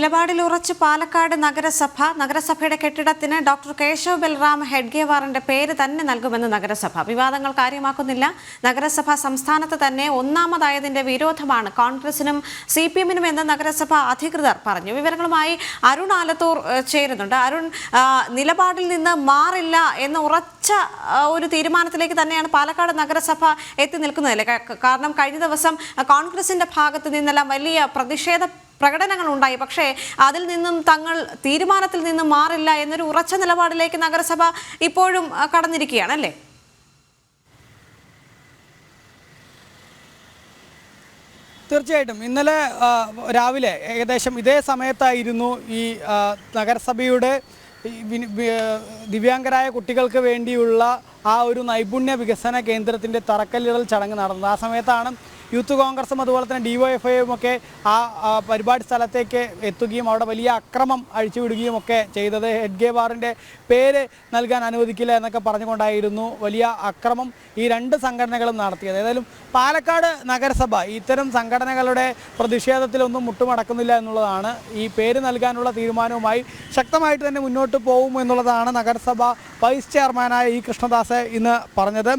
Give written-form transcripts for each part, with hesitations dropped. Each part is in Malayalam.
നിലപാടിൽ ഉറച്ച് പാലക്കാട് നഗരസഭയുടെ കെട്ടിടത്തിന് ഡോക്ടർ കേശവ് ബൽറാം ഹെഡ്ഗേവാറിന്റെ പേര് തന്നെ നൽകുമെന്ന് നഗരസഭ. വിവാദങ്ങൾ കാര്യമാക്കുന്നില്ല. നഗരസഭ സംസ്ഥാനത്ത് തന്നെ ഒന്നാമതായതിന്റെ വിരോധമാണ് കോൺഗ്രസിനും CPM-നും എന്ന് നഗരസഭ അധികൃതർ പറഞ്ഞു. വിവരങ്ങളുമായി അരുൺ ആലത്തൂർ ചേരുന്നുണ്ട്. അരുൺ, നിലപാടിൽ നിന്ന് മാറില്ല എന്ന ഉറച്ച ഒരു തീരുമാനത്തിലേക്ക് തന്നെയാണ് പാലക്കാട് നഗരസഭ എത്തി നിൽക്കുന്നതല്ലേ? കാരണം കഴിഞ്ഞ ദിവസം കോൺഗ്രസിന്റെ ഭാഗത്ത് നിന്നെല്ലാം വലിയ പ്രതിഷേധ പ്രകടനങ്ങൾ ഉണ്ടായി. പക്ഷേ അതിൽ നിന്നും തങ്ങൾ തീരുമാനത്തിൽ നിന്നും മാറില്ല എന്നൊരു ഉറച്ച നിലപാടിലേക്ക് നഗരസഭ ഇപ്പോഴും കടന്നിരിക്കുകയാണ് അല്ലേ? തീർച്ചയായിട്ടും ഇന്നലെ രാവിലെ ഏകദേശം ഇതേ സമയത്തായിരുന്നു ഈ നഗരസഭയുടെ ദിവ്യാംഗരായ കുട്ടികൾക്ക് വേണ്ടിയുള്ള ആ ഒരു നൈപുണ്യ വികസന കേന്ദ്രത്തിൻ്റെ തറക്കല്ലിടൽ ചടങ്ങ് നടന്നത്. ആ സമയത്താണ് യൂത്ത് കോൺഗ്രസും അതുപോലെ തന്നെ DYFIയും ഒക്കെ ആ പരിപാടി സ്ഥലത്തേക്ക് എത്തുകയും അവിടെ വലിയ അക്രമം അഴിച്ചുവിടുകയും ഒക്കെ ചെയ്തത്. ഹെഡ്ഗേവാറിൻ്റെ പേര് നൽകാൻ അനുവദിക്കില്ല എന്നൊക്കെ പറഞ്ഞുകൊണ്ടായിരുന്നു വലിയ അക്രമം ഈ രണ്ട് സംഘടനകളും നടത്തിയത്. ഏതായാലും പാലക്കാട് നഗരസഭ ഇത്തരം സംഘടനകളുടെ പ്രതിഷേധത്തിലൊന്നും മുട്ടുമടക്കുന്നില്ല എന്നുള്ളതാണ്. ഈ പേര് നൽകാനുള്ള തീരുമാനവുമായി ശക്തമായിട്ട് തന്നെ മുന്നോട്ട് പോകും എന്നുള്ളതാണ് നഗരസഭ വൈസ് ചെയർമാനായ E. കൃഷ്ണദാസ് ഇന്ന് പറഞ്ഞത്.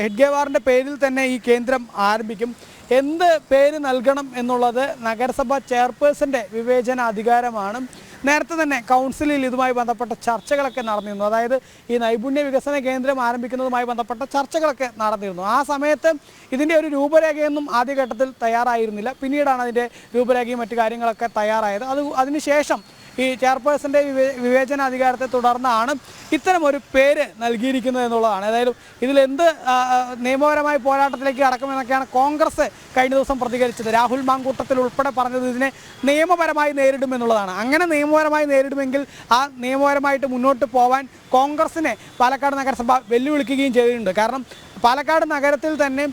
ഹെഡ്ഗേവാറിൻ്റെ പേരിൽ തന്നെ ഈ കേന്ദ്രം ആരംഭിക്കും. എന്ത് പേര് നൽകണം എന്നുള്ളത് നഗരസഭ ചെയർപേഴ്സൻ്റെ വിവേചന അധികാരമാണ്. നേരത്തെ തന്നെ കൗൺസിലിൽ ഇതുമായി ബന്ധപ്പെട്ട ചർച്ചകളൊക്കെ നടന്നിരുന്നു. അതായത് ഈ നൈപുണ്യ വികസന കേന്ദ്രം ആരംഭിക്കുന്നതുമായി ബന്ധപ്പെട്ട ചർച്ചകളൊക്കെ നടന്നിരുന്നു. ആ സമയത്ത് ഇതിൻ്റെ ഒരു രൂപരേഖയൊന്നും ആദ്യഘട്ടത്തിൽ തയ്യാറായിരുന്നില്ല. പിന്നീടാണ് അതിൻ്റെ രൂപരേഖയും മറ്റു കാര്യങ്ങളൊക്കെ തയ്യാറായത്. അതിനുശേഷം ഈ ചെയർപേഴ്സൻ്റെ വിവേചനാധികാരത്തെ തുടർന്നാണ് ഇത്തരമൊരു പേര് നൽകിയിരിക്കുന്നത് എന്നുള്ളതാണ്. ഏതായാലും ഇതിലെന്ത് നിയമപരമായ പോരാട്ടത്തിലേക്ക് കടക്കുമെന്നൊക്കെയാണ് കോൺഗ്രസ് കഴിഞ്ഞ ദിവസം പ്രതികരിച്ചത്. രാഹുൽ മാങ്കൂട്ടത്തിൽ ഉൾപ്പെടെ പറഞ്ഞത് ഇതിനെ നിയമപരമായി നേരിടുമെന്നുള്ളതാണ്. അങ്ങനെ നിയമപരമായി നേരിടുമെങ്കിൽ ആ നിയമപരമായിട്ട് മുന്നോട്ട് പോവാൻ കോൺഗ്രസിനെ പാലക്കാട് നഗരസഭ വെല്ലുവിളിക്കുകയും ചെയ്തിട്ടുണ്ട്. കാരണം പാലക്കാട് നഗരത്തിൽ തന്നെ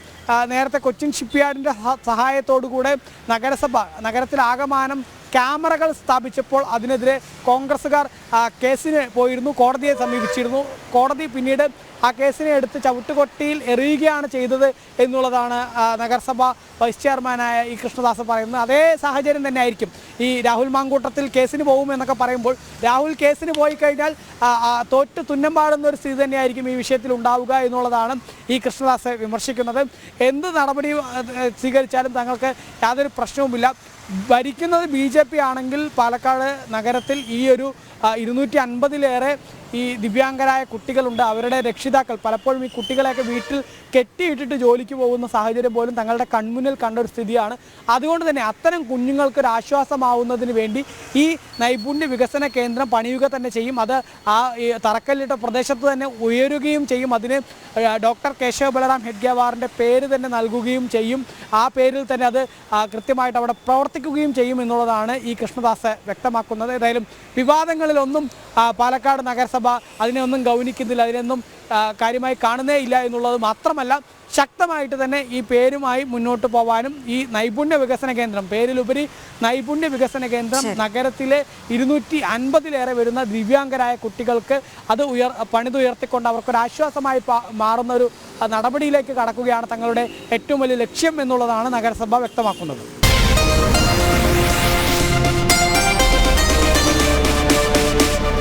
നേരത്തെ കൊച്ചിൻ ഷിപ്പ്യാർഡിൻ്റെ സഹായത്തോടുകൂടെ നഗരത്തിലാകമാനം ക്യാമറകൾ സ്ഥാപിച്ചപ്പോൾ അതിനെതിരെ കോൺഗ്രസ്സുകാർ കേസിന് പോയിരുന്നു, കോടതിയെ സമീപിച്ചിരുന്നു. കോടതി പിന്നീട് ആ കേസിനെ എടുത്ത് ചവിട്ടുകൊട്ടിയിൽ എറിയുകയാണ് ചെയ്തത് എന്നുള്ളതാണ് നഗരസഭ വൈസ് ചെയർമാനായ E. കൃഷ്ണദാസ് പറയുന്നത്. അതേ സാഹചര്യം തന്നെ ആയിരിക്കും ഈ രാഹുൽ മാങ്കൂട്ടത്തിൽ കേസിന് പോകുമെന്നൊക്കെ പറയുമ്പോൾ രാഹുൽ കേസിന് പോയി കഴിഞ്ഞാൽ തോറ്റ് തുന്നം പാടുന്ന ഒരു സ്ഥിതി തന്നെയായിരിക്കും ഈ വിഷയത്തിൽ ഉണ്ടാവുക എന്നുള്ളതാണ് E. കൃഷ്ണദാസ് വിമർശിക്കുന്നത്. എന്ത് നടപടി സ്വീകരിച്ചാലും തങ്ങൾക്ക് യാതൊരു പ്രശ്നവുമില്ല. ഭരിക്കുന്നത് BJP ആണെങ്കിൽ പാലക്കാട് നഗരത്തിൽ ഈ ഒരു 250-ലേറെ ഈ ദിവ്യാംഗരായ കുട്ടികളുണ്ട്. അവരുടെ രക്ഷിതാക്കൾ പലപ്പോഴും ഈ കുട്ടികളെയൊക്കെ വീട്ടിൽ കെട്ടിയിട്ടിട്ട് ജോലിക്ക് പോകുന്ന സാഹചര്യം പോലും തങ്ങളുടെ കൺമുന്നിൽ കണ്ട ഒരു സ്ഥിതിയാണ്. അതുകൊണ്ട് തന്നെ അത്തരം കുഞ്ഞുങ്ങൾക്കൊരു ആശ്വാസമാവുന്നതിന് വേണ്ടി ഈ നൈപുണ്യ വികസന കേന്ദ്രം പണിയുക തന്നെ ചെയ്യും. അത് ആ തറക്കല്ലിട്ട പ്രദേശത്ത് തന്നെ ഉയരുകയും ചെയ്യും. അതിന് ഡോക്ടർ കേശവ് ബൽറാം ഹെഡ്ഗേവാറിൻ്റെ പേര് തന്നെ നൽകുകയും ചെയ്യും. ആ പേരിൽ തന്നെ അത് കൃത്യമായിട്ട് അവിടെ പ്രവർത്തിക്കുകയും ചെയ്യും എന്നുള്ളതാണ് E. കൃഷ്ണദാസ് വ്യക്തമാക്കുന്നത്. ഏതായാലും വിവാദങ്ങളിലൊന്നും പാലക്കാട് നഗരസഭ അതിനെ ഒന്നും ഗൗനിക്കുന്നില്ല, അതിനൊന്നും കാര്യമായി കാണുന്നേ ഇല്ല എന്നുള്ളത് മാത്രമല്ല, ശക്തമായിട്ട് തന്നെ ഈ പേരുമായി മുന്നോട്ട് പോകാനും ഈ നൈപുണ്യ വികസന കേന്ദ്രം പേരിലുപരി നൈപുണ്യ വികസന കേന്ദ്രം നഗരത്തിലെ 250-ലേറെ വരുന്ന ദിവ്യാംഗരായ കുട്ടികൾക്ക് അത് പണിതുയർത്തിക്കൊണ്ട് അവർക്കൊരാശ്വാസമായി മാറുന്ന ഒരു നടപടിയിലേക്ക് കടക്കുകയാണ് തങ്ങളുടെ ഏറ്റവും വലിയ ലക്ഷ്യം എന്നുള്ളതാണ് നഗരസഭ വ്യക്തമാക്കുന്നത്.